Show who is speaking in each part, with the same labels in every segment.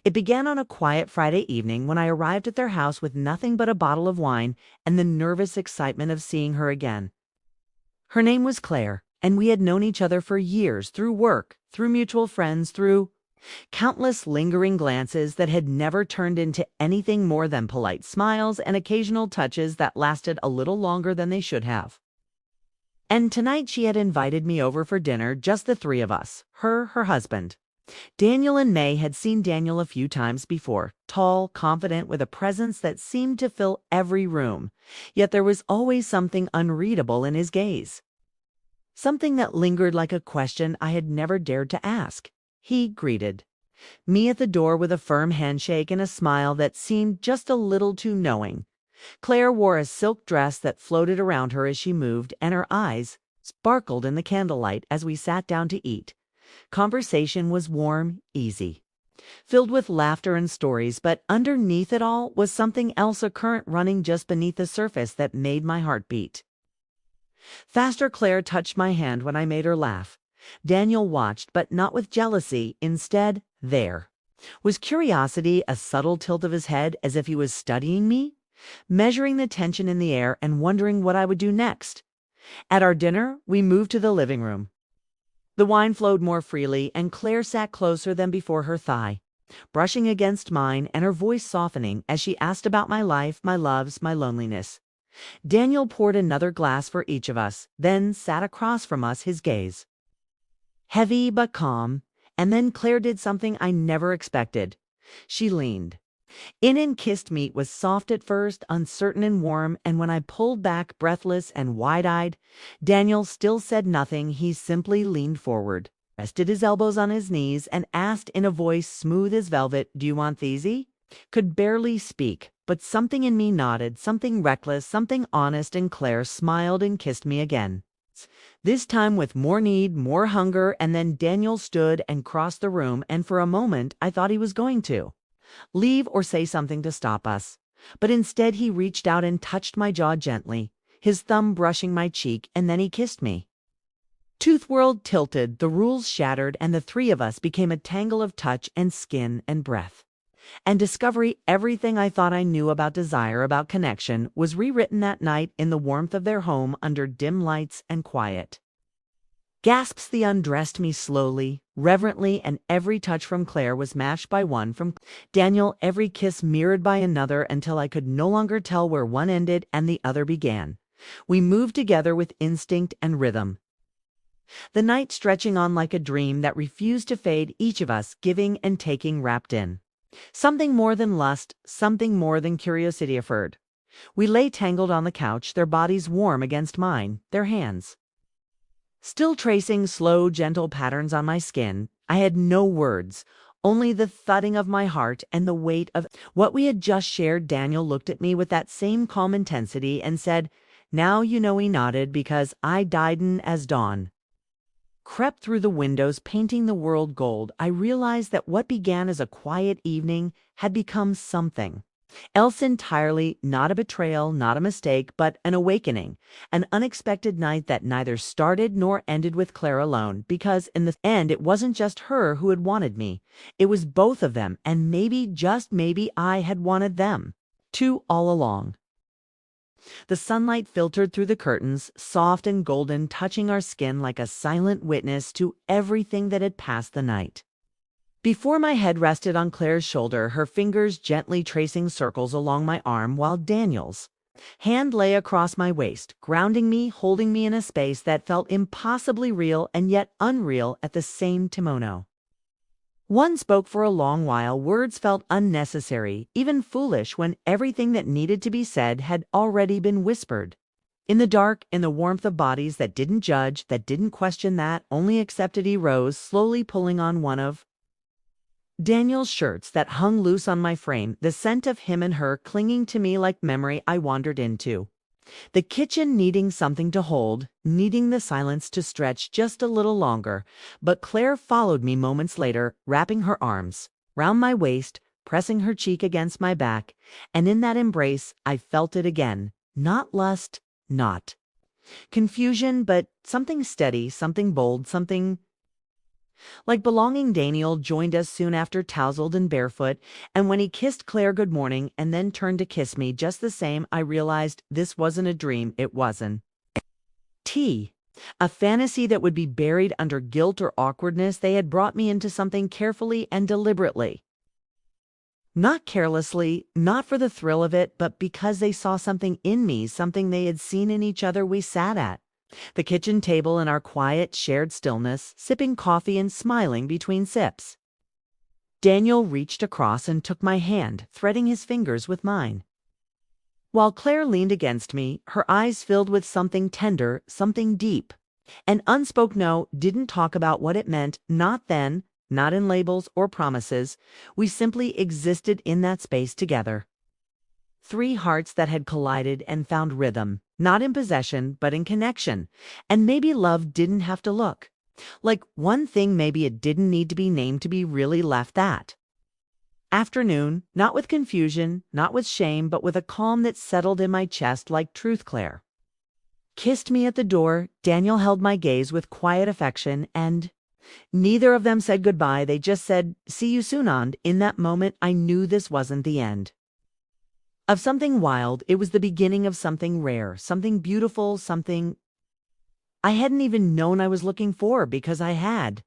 Speaker 1: It began on a quiet Friday evening when I arrived at their house with nothing but a bottle of wine and the nervous excitement of seeing her again. Her name was Claire, and we had known each other for years through work, through mutual friends, through countless lingering glances that had never turned into anything more than polite smiles and occasional touches that lasted a little longer than they should have. And tonight she had invited me over for dinner, just the three of us, her husband. Daniel and May had seen Daniel a few times before, tall, confident, with a presence that seemed to fill every room, yet there was always something unreadable in his gaze. Something that lingered like a question I had never dared to ask. He greeted me at the door with a firm handshake and a smile that seemed just a little too knowing. Claire wore a silk dress that floated around her as she moved, and her eyes sparkled in the candlelight as we sat down to eat. Conversation was warm, easy, filled with laughter and stories, but underneath it all was something else, a current running just beneath the surface that made my heart beat. Faster. Claire touched my hand when I made her laugh. Daniel watched, but not with jealousy. Instead, there was curiosity, a subtle tilt of his head as if he was studying me, measuring the tension in the air and wondering what I would do next. At our dinner, we moved to the living room. The wine flowed more freely, and Claire sat closer than before, her thigh brushing against mine and her voice softening as she asked about my life, my loves, my loneliness. Daniel poured another glass for each of us, then sat across from us, his gaze heavy but calm, and then Claire did something I never expected. She leaned in and kissed me. It was soft at first, uncertain and warm, and when I pulled back, breathless and wide-eyed, Daniel still said nothing. He simply leaned forward, rested his elbows on his knees, and asked in a voice smooth as velvet, "Do you want these?" Could barely speak, but something in me nodded, something reckless, something honest, and Claire smiled and kissed me again. This time with more need, more hunger, and then Daniel stood and crossed the room, and for a moment I thought he was going to leave or say something to stop us. But instead he reached out and touched my jaw gently, his thumb brushing my cheek, and then he kissed me. Tooth World tilted, the rules shattered, and the three of us became a tangle of touch and skin and breath. And discovery, everything I thought I knew about desire, about connection, was rewritten that night in the warmth of their home under dim lights and quiet. Gasps. They undressed me slowly, reverently, and every touch from Claire was matched by one from Daniel, every kiss mirrored by another, until I could no longer tell where one ended and the other began. We moved together with instinct and rhythm, the night stretching on like a dream that refused to fade, each of us giving and taking, wrapped in something more than lust, something more than curiosity offered. We lay tangled on the couch, their bodies warm against mine, their hands still tracing slow, gentle patterns on my skin. I had no words, only the thudding of my heart and the weight of what we had just shared. Daniel looked at me with that same calm intensity and said, "Now you know." He nodded, because I died as dawn crept through the windows, painting the world gold. I realized that what began as a quiet evening had become something else entirely, not a betrayal, not a mistake, but an awakening, an unexpected night that neither started nor ended with Claire alone, because in the end it wasn't just her who had wanted me. It was both of them, and maybe, just maybe, I had wanted them too all along. The sunlight filtered through the curtains, soft and golden, touching our skin like a silent witness to everything that had passed the night. Before my head rested on Claire's shoulder, her fingers gently tracing circles along my arm, while Daniel's hand lay across my waist, grounding me, holding me in a space that felt impossibly real and yet unreal at the same time. One spoke for a long while. Words felt unnecessary, even foolish, when everything that needed to be said had already been whispered. In the dark, in the warmth of bodies that didn't judge, that didn't question, that only accepted, he rose, slowly pulling on one of Daniel's shirts that hung loose on my frame, the scent of him and her clinging to me like memory. I wandered into the kitchen, needing something to hold, needing the silence to stretch just a little longer, but Claire followed me moments later, wrapping her arms round my waist, pressing her cheek against my back, and in that embrace I felt it again. Not lust, not confusion, but something steady, something bold, something Like belonging, Daniel joined us soon after, tousled and barefoot, and when he kissed Claire good morning and then turned to kiss me just the same, I realized this wasn't a dream, it wasn't tea. A fantasy that would be buried under guilt or awkwardness. They had brought me into something carefully and deliberately. Not carelessly, not for the thrill of it, but because they saw something in me, something they had seen in each other. We sat at the kitchen table in our quiet, shared stillness, sipping coffee and smiling between sips. Daniel reached across and took my hand, threading his fingers with mine. While Claire leaned against me, her eyes filled with something tender, something deep. An unspoken no, didn't talk about what it meant, not then, not in labels or promises. We simply existed in that space together. Three hearts that had collided and found rhythm, not in possession, but in connection. And maybe love didn't have to look like one thing. Maybe it didn't need to be named to be really left that afternoon, not with confusion, not with shame, but with a calm that settled in my chest like truth. Claire kissed me at the door. Daniel held my gaze with quiet affection, and neither of them said goodbye. They just said, "See you soon." And in that moment, I knew this wasn't the end of something wild. It was the beginning of something rare, something beautiful, something I hadn't even known I was looking for, because I had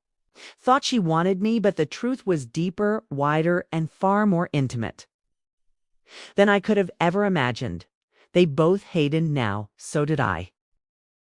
Speaker 1: thought she wanted me, but the truth was deeper, wider, and far more intimate than I could have ever imagined. They both hated now, so did I.